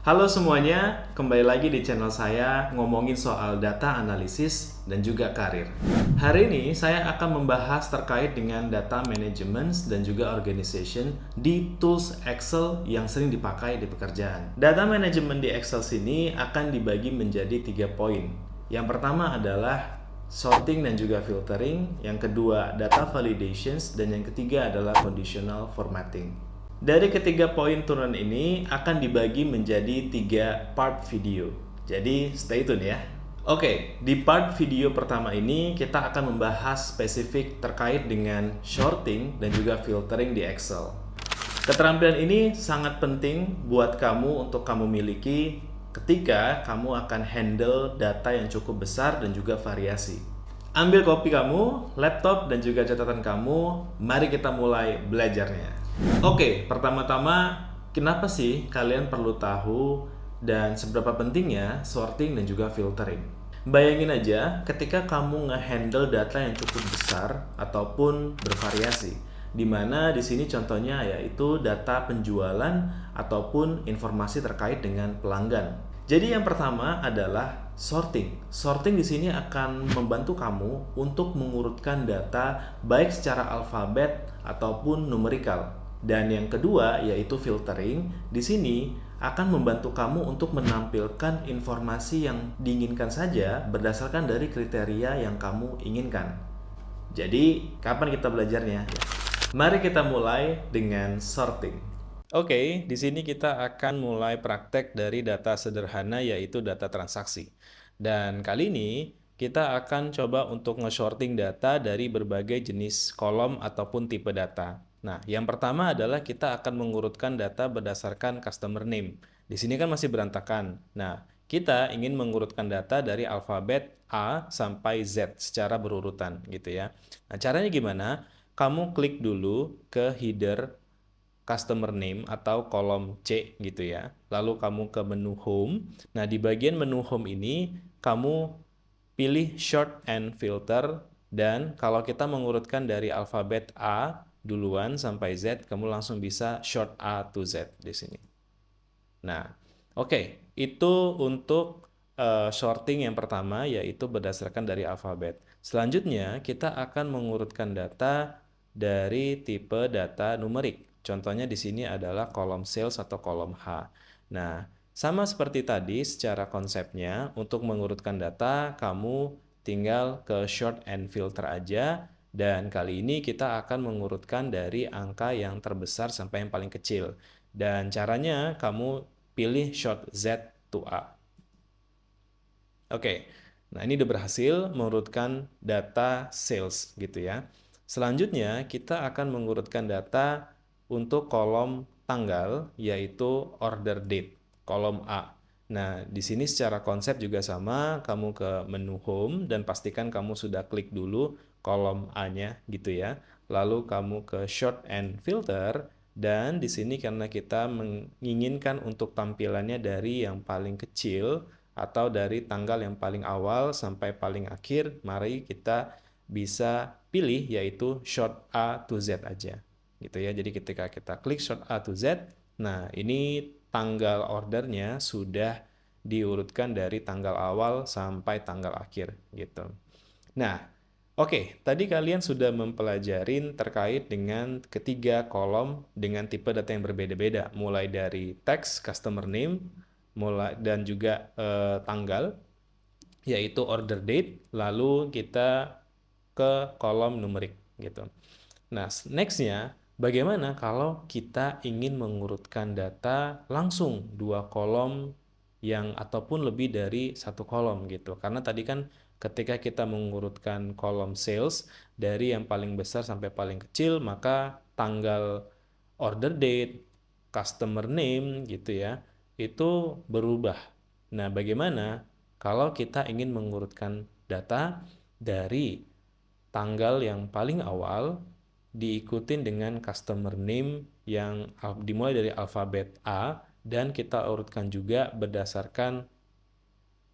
Halo semuanya, kembali lagi di channel saya ngomongin soal data analisis dan juga karir. Hari ini saya akan membahas terkait dengan data management dan juga organization di tools Excel yang sering dipakai di pekerjaan. Data management di Excel sini akan dibagi menjadi 3 poin. Yang pertama adalah sorting dan juga filtering, yang kedua data validations, dan yang ketiga adalah conditional formatting. Dari ketiga poin turun ini akan dibagi menjadi 3 part video. Jadi stay tune ya. Oke, di part video pertama ini kita akan membahas spesifik terkait dengan sorting dan juga filtering di Excel. Keterampilan ini sangat penting buat kamu untuk kamu miliki ketika kamu akan handle data yang cukup besar dan juga variasi. Ambil kopi kamu, laptop, dan juga catatan kamu. Mari kita mulai belajarnya. Oke, pertama-tama, kenapa sih kalian perlu tahu dan seberapa pentingnya sorting dan juga filtering? Bayangin aja ketika kamu nge-handle data yang cukup besar ataupun bervariasi, di mana di sini contohnya yaitu data penjualan ataupun informasi terkait dengan pelanggan. Jadi yang pertama adalah sorting. Sorting di sini akan membantu kamu untuk mengurutkan data baik secara alfabet ataupun numerikal. Dan yang kedua yaitu filtering. Di sini akan membantu kamu untuk menampilkan informasi yang diinginkan saja berdasarkan dari kriteria yang kamu inginkan. Jadi, kapan kita belajarnya? Mari kita mulai dengan sorting. Oke, di sini kita akan mulai praktek dari data sederhana yaitu data transaksi. Dan kali ini kita akan coba untuk nge-sorting data dari berbagai jenis kolom ataupun tipe data. Nah, yang pertama adalah kita akan mengurutkan data berdasarkan customer name. Di sini kan masih berantakan. Nah, kita ingin mengurutkan data dari alfabet A sampai Z secara berurutan gitu ya. Nah, caranya gimana? Kamu klik dulu ke header customer name atau kolom C gitu ya. Lalu kamu ke menu home. Nah, di bagian menu home ini kamu pilih short and filter, dan kalau kita mengurutkan dari alfabet A duluan sampai Z, kamu langsung bisa short A to Z di sini. Nah, oke, itu untuk sorting yang pertama yaitu berdasarkan dari alfabet. Selanjutnya, kita akan mengurutkan data dari tipe data numerik. Contohnya di sini adalah kolom sales atau kolom H. Nah, sama seperti tadi secara konsepnya, untuk mengurutkan data kamu tinggal ke short and filter aja, dan kali ini kita akan mengurutkan dari angka yang terbesar sampai yang paling kecil. Dan caranya kamu pilih short Z to A. Oke, nah ini udah berhasil mengurutkan data sales gitu ya. Selanjutnya kita akan mengurutkan data untuk kolom tanggal yaitu order date, kolom A. Nah, di sini secara konsep juga sama, kamu ke menu home dan pastikan kamu sudah klik dulu kolom A-nya gitu ya. Lalu kamu ke short and filter, dan di sini karena kita menginginkan untuk tampilannya dari yang paling kecil atau dari tanggal yang paling awal sampai paling akhir, mari kita bisa pilih yaitu short A to Z aja gitu ya. Jadi ketika kita klik short A to Z, nah ini tanggal ordernya sudah diurutkan dari tanggal awal sampai tanggal akhir gitu. Nah, oke, tadi kalian sudah mempelajarin terkait dengan ketiga kolom dengan tipe data yang berbeda-beda, mulai dari teks, customer name, dan juga tanggal, yaitu order date, lalu kita ke kolom numerik gitu. Nah, nextnya, bagaimana kalau kita ingin mengurutkan data langsung 2 kolom yang ataupun lebih dari 1 kolom gitu? Karena tadi kan ketika kita mengurutkan kolom sales dari yang paling besar sampai paling kecil, maka tanggal order date, customer name gitu ya, itu berubah. Nah, bagaimana kalau kita ingin mengurutkan data dari tanggal yang paling awal diikutin dengan customer name yang dimulai dari alfabet A, dan kita urutkan juga berdasarkan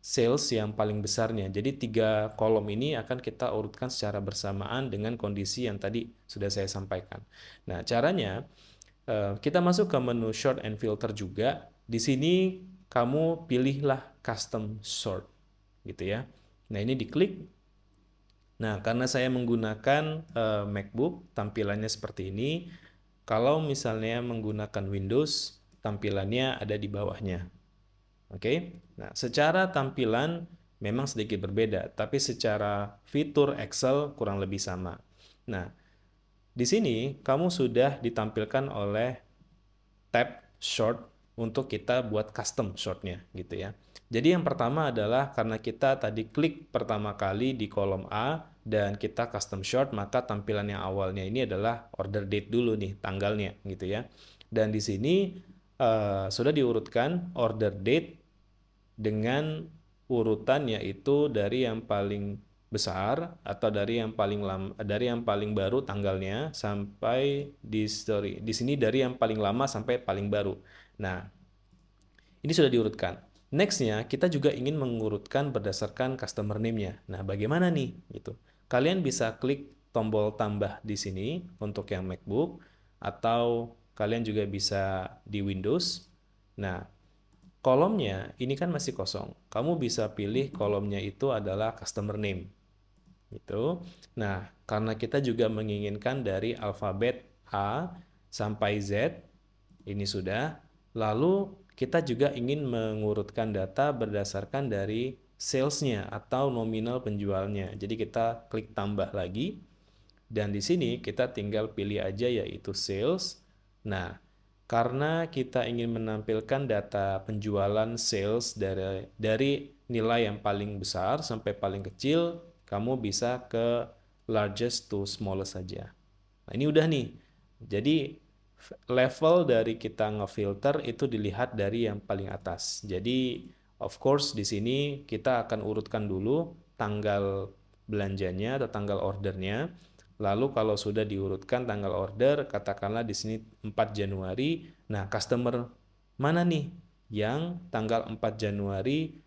sales yang paling besarnya. Jadi 3 kolom ini akan kita urutkan secara bersamaan dengan kondisi yang tadi sudah saya sampaikan. Nah, caranya kita masuk ke menu short and filter juga. Di sini kamu pilihlah custom sort gitu ya. Nah, ini diklik. Nah, karena saya menggunakan MacBook, tampilannya seperti ini. Kalau misalnya menggunakan Windows, tampilannya ada di bawahnya. Oke. Nah, secara tampilan memang sedikit berbeda, tapi secara fitur Excel kurang lebih sama. Nah, di sini kamu sudah ditampilkan oleh tab short untuk kita buat custom shortnya gitu ya. Jadi yang pertama adalah karena kita tadi klik pertama kali di kolom A dan kita custom short, maka tampilan yang awalnya ini adalah order date dulu nih, tanggalnya gitu ya. Dan di sini sudah diurutkan order date dengan urutan yaitu dari yang paling besar atau dari yang paling lama, dari yang paling baru tanggalnya sampai di sini dari yang paling lama sampai paling baru. Nah, ini sudah diurutkan. Nextnya kita juga ingin mengurutkan berdasarkan customer name-nya. Nah, bagaimana nih gitu? Kalian bisa klik tombol tambah di sini untuk yang MacBook atau kalian juga bisa di Windows. Nah, kolomnya ini kan masih kosong. Kamu bisa pilih kolomnya itu adalah customer name. Gitu. Nah, karena kita juga menginginkan dari alfabet A sampai Z, ini sudah. Lalu kita juga ingin mengurutkan data berdasarkan dari sales-nya atau nominal penjualnya. Jadi kita klik tambah lagi. Dan di sini kita tinggal pilih aja yaitu sales. Nah, karena kita ingin menampilkan data penjualan sales dari nilai yang paling besar sampai paling kecil, kamu bisa ke largest to smallest saja. Nah, ini udah nih. Jadi level dari kita ngefilter itu dilihat dari yang paling atas. Jadi of course di sini kita akan urutkan dulu tanggal belanjanya atau tanggal ordernya. Lalu kalau sudah diurutkan tanggal order, katakanlah di sini 4 Januari. Nah, customer mana nih yang tanggal 4 Januari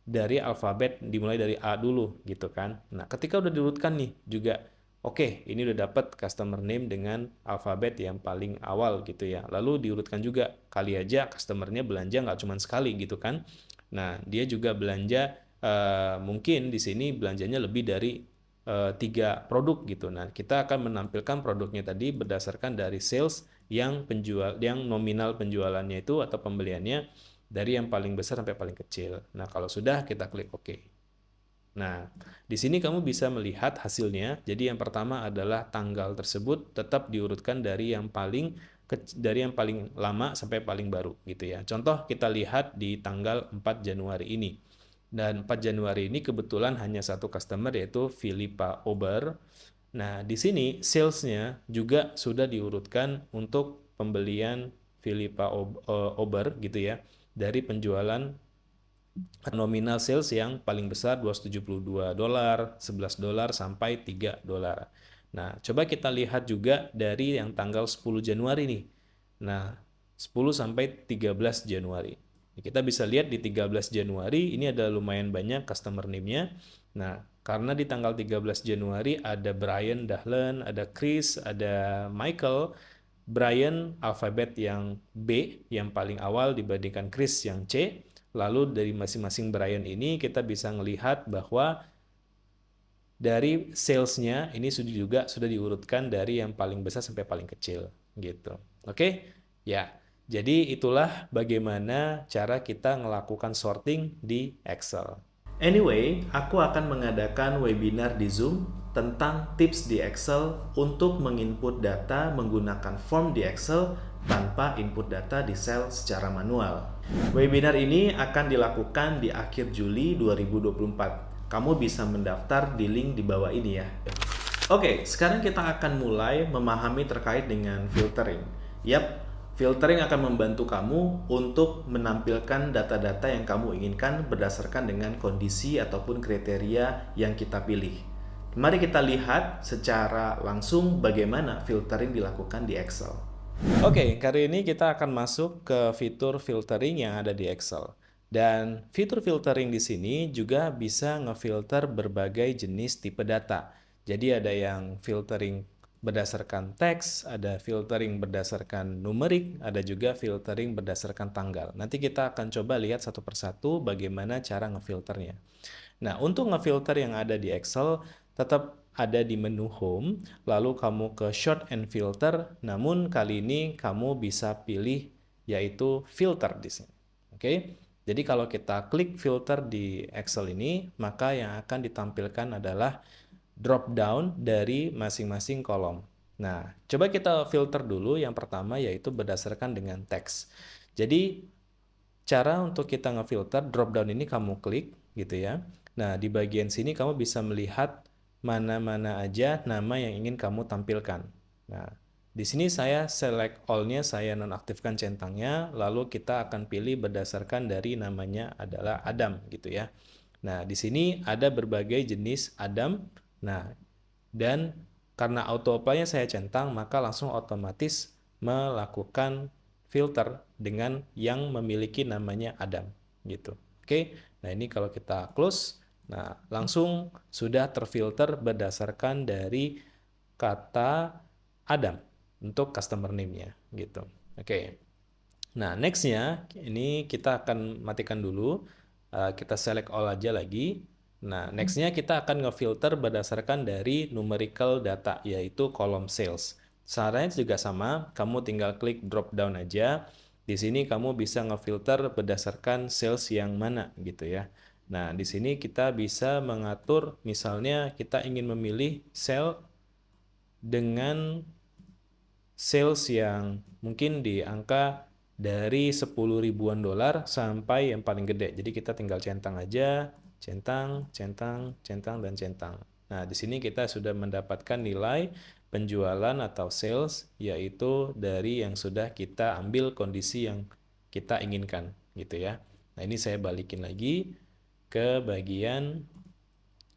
dari alfabet dimulai dari A dulu gitu kan. Nah, ketika udah diurutkan nih juga oke, ini udah dapat customer name dengan alfabet yang paling awal gitu ya. Lalu diurutkan juga, kali aja customernya belanja nggak cuma sekali gitu kan. Nah, dia juga belanja mungkin di sini belanjanya lebih dari 3 produk gitu. Nah, kita akan menampilkan produknya tadi berdasarkan dari sales yang nominal penjualannya itu atau pembeliannya dari yang paling besar sampai paling kecil. Nah, kalau sudah kita klik OK. Nah, di sini kamu bisa melihat hasilnya. Jadi yang pertama adalah tanggal tersebut tetap diurutkan dari yang paling lama sampai paling baru gitu ya. Contoh kita lihat di tanggal 4 Januari ini. Dan 4 Januari ini kebetulan hanya satu customer yaitu Philippa Ober. Nah, di sini salesnya juga sudah diurutkan untuk pembelian Philippa Ober gitu ya. Dari penjualan nominal sales yang paling besar $272, $11 sampai $3. Nah, coba kita lihat juga dari yang tanggal 10 Januari nih. Nah, 10 sampai 13 Januari. Kita bisa lihat di 13 Januari ini ada lumayan banyak customer name-nya. Nah, karena di tanggal 13 Januari ada Brian Dahlen, ada Chris, ada Michael. Brian alfabet yang B yang paling awal dibandingkan Chris yang C. Lalu dari masing-masing Brian ini kita bisa melihat bahwa dari salesnya ini sudah diurutkan dari yang paling besar sampai paling kecil gitu. Oke? Ya. Jadi itulah bagaimana cara kita melakukan sorting di Excel. Anyway, aku akan mengadakan webinar di Zoom tentang tips di Excel untuk menginput data menggunakan form di Excel tanpa input data di sel secara manual. Webinar ini akan dilakukan di akhir Juli 2024. Kamu bisa mendaftar di link di bawah ini ya. Oke, sekarang kita akan mulai memahami terkait dengan filtering. Yap, filtering akan membantu kamu untuk menampilkan data-data yang kamu inginkan berdasarkan dengan kondisi ataupun kriteria yang kita pilih. Mari kita lihat secara langsung bagaimana filtering dilakukan di Excel. Oke, kali ini kita akan masuk ke fitur filtering yang ada di Excel. Dan fitur filtering di sini juga bisa ngefilter berbagai jenis tipe data. Jadi ada yang filtering berdasarkan teks, ada filtering berdasarkan numerik, ada juga filtering berdasarkan tanggal. Nanti kita akan coba lihat satu persatu bagaimana cara ngefilternya. Nah, untuk ngefilter yang ada di Excel, tetap ada di menu Home, lalu kamu ke Sort and Filter, namun kali ini kamu bisa pilih yaitu Filter di sini. Oke? Jadi kalau kita klik filter di Excel ini, maka yang akan ditampilkan adalah drop down dari masing-masing kolom. Nah, coba kita filter dulu yang pertama yaitu berdasarkan dengan teks. Jadi, cara untuk kita ngefilter drop down ini kamu klik gitu ya. Nah, di bagian sini kamu bisa melihat mana-mana aja nama yang ingin kamu tampilkan. Nah, di sini saya select all-nya, saya nonaktifkan centangnya, lalu kita akan pilih berdasarkan dari namanya adalah Adam gitu ya. Nah, di sini ada berbagai jenis Adam. Nah, dan karena auto apply-nya saya centang, maka langsung otomatis melakukan filter dengan yang memiliki namanya Adam gitu. Oke. Nah, ini kalau kita close, nah langsung sudah terfilter berdasarkan dari kata Adam untuk customer name-nya gitu. Oke. Nah, next-nya ini kita akan matikan dulu. Kita select all aja lagi. Nah, next-nya kita akan ngefilter berdasarkan dari numerical data, yaitu kolom sales. Caranya juga sama, kamu tinggal klik drop down aja. Di sini kamu bisa ngefilter berdasarkan sales yang mana gitu ya. Nah, di sini kita bisa mengatur, misalnya kita ingin memilih sale dengan sales yang mungkin di angka dari 10 ribuan dolar sampai yang paling gede. Jadi kita tinggal centang aja. Centang, centang, centang, dan centang. Nah, di sini kita sudah mendapatkan nilai penjualan atau sales, yaitu dari yang sudah kita ambil kondisi yang kita inginkan, gitu ya. Nah, ini saya balikin lagi ke bagian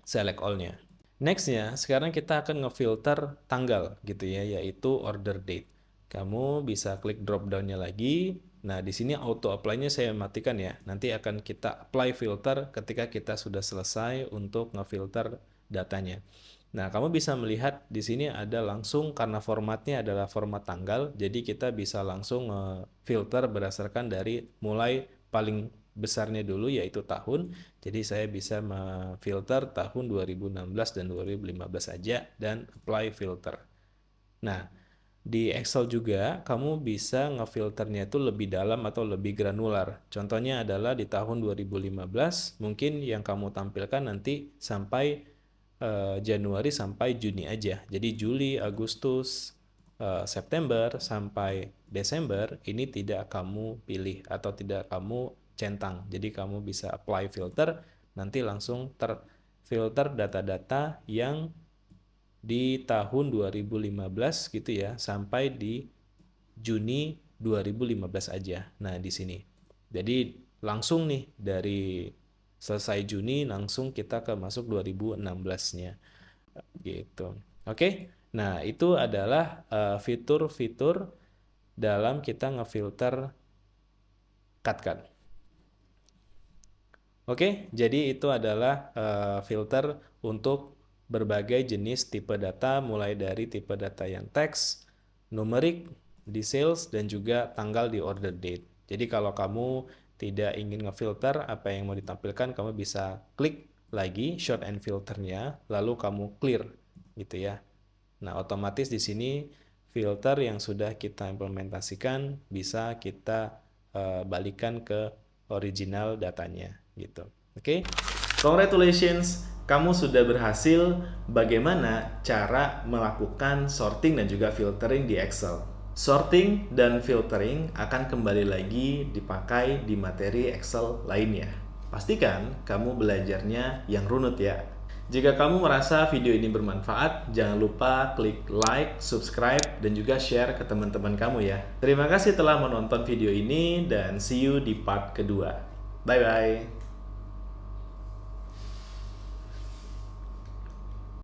select all-nya. Next-nya, sekarang kita akan ngefilter tanggal, gitu ya, yaitu order date. Kamu bisa klik drop down-nya lagi. Nah, di sini auto apply-nya saya matikan ya. Nanti akan kita apply filter ketika kita sudah selesai untuk ngefilter datanya. Nah, kamu bisa melihat di sini ada langsung, karena formatnya adalah format tanggal, jadi kita bisa langsung ngefilter berdasarkan dari mulai paling besarnya dulu yaitu tahun. Jadi saya bisa memfilter tahun 2016 dan 2015 saja dan apply filter. Nah, di Excel juga kamu bisa ngefilternya itu lebih dalam atau lebih granular. Contohnya adalah di tahun 2015, mungkin yang kamu tampilkan nanti sampai Januari sampai Juni aja. Jadi Juli, Agustus, September sampai Desember ini tidak kamu pilih atau tidak kamu centang. Jadi kamu bisa apply filter, nanti langsung terfilter data-data yang di tahun 2015 gitu ya, sampai di Juni 2015 aja. Nah, di sini. Jadi langsung nih dari selesai Juni langsung kita ke masuk 2016-nya. Gitu. Oke. Nah, itu adalah fitur-fitur dalam kita ngefilter CAD-CAD. Oke, jadi itu adalah filter untuk berbagai jenis tipe data, mulai dari tipe data yang teks, numerik, di sales, dan juga tanggal di order date. Jadi kalau kamu tidak ingin ngefilter apa yang mau ditampilkan, kamu bisa klik lagi short and filternya, lalu kamu clear gitu ya. Nah, otomatis di sini filter yang sudah kita implementasikan bisa kita balikan ke original datanya gitu. Oke. Congratulations, kamu sudah berhasil bagaimana cara melakukan sorting dan juga filtering di Excel. Sorting dan filtering akan kembali lagi dipakai di materi Excel lainnya. Pastikan kamu belajarnya yang runut ya. Jika kamu merasa video ini bermanfaat, jangan lupa klik like, subscribe, dan juga share ke teman-teman kamu ya. Terima kasih telah menonton video ini dan see you di part kedua. Bye-bye.